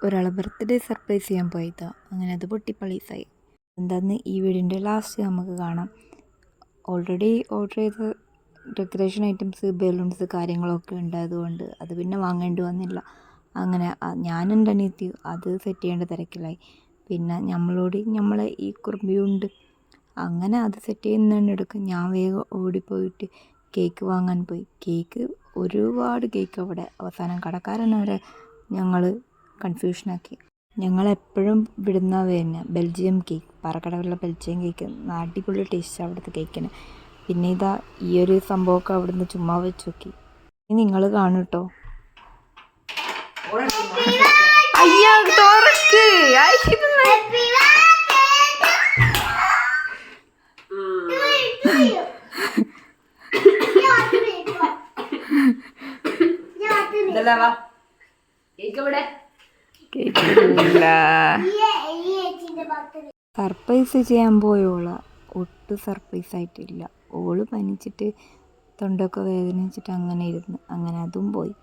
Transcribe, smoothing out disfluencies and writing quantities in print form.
ഒരാളെ birthday surprise ചെയ്യാൻ പോയതാണ്. അങ്ങനെ അത് പൊട്ടിപ്പളീസായി. എന്താന്ന് ഈ വീഡിയോൻ്റെ ലാസ്റ്റ് നമുക്ക് കാണാം. ഓൾറെഡി ഓർഡർ ചെയ്ത ഡെക്കറേഷൻ ഐറ്റംസ്, ബലൂൺസ് കാര്യങ്ങളൊക്കെ ഉണ്ടായതുകൊണ്ട് അത് പിന്നെ വാങ്ങേണ്ടി വന്നില്ല. അങ്ങനെ ഞാനും എൻ്റെ അനിയത്തി അത് സെറ്റ് ചെയ്യേണ്ട തിരക്കിലായി. പിന്നെ നമ്മളെ ഈ കുറുമ്പിയുണ്ട്, അങ്ങനെ അത് സെറ്റ് ചെയ്യുന്നതിനിടയ്ക്ക് ഞാൻ വേഗം ഓടിപ്പോയിട്ട് കേക്ക് വാങ്ങാൻ പോയി. ഒരുപാട് കേക്ക് അവിടെ. അവസാനം കടക്കാരനെ വരെ ഞങ്ങൾ കൺഫ്യൂഷനാക്കി. ഞങ്ങളെപ്പോഴും ഇവിടുന്നാണ് വരുന്നത് ബെൽജിയം കേക്ക്, പാറക്കടവിലുള്ള ബെൽജിയം കേക്ക്. അടിപൊളി ടേസ്റ്റാണ് അവിടുത്തെ കേക്കിന്. പിന്നെ ഈ ഒരു സംഭവമൊക്കെ അവിടുന്ന് ചുമ്മാ വെച്ച് നോക്കി. ഇനി നിങ്ങൾ കാണും കേട്ടോ. അയ്യോ തുറക്ക്. സർപ്രൈസ് ചെയ്യാൻ പോയോള ഒട്ടും സർപ്രൈസ് ആയിട്ടില്ല. ഓള് പനിച്ചിട്ട് തൊണ്ടൊക്കെ വേദനിച്ചിട്ട് അങ്ങനെ ഇരുന്ന്, അങ്ങനെ അതും പോയി.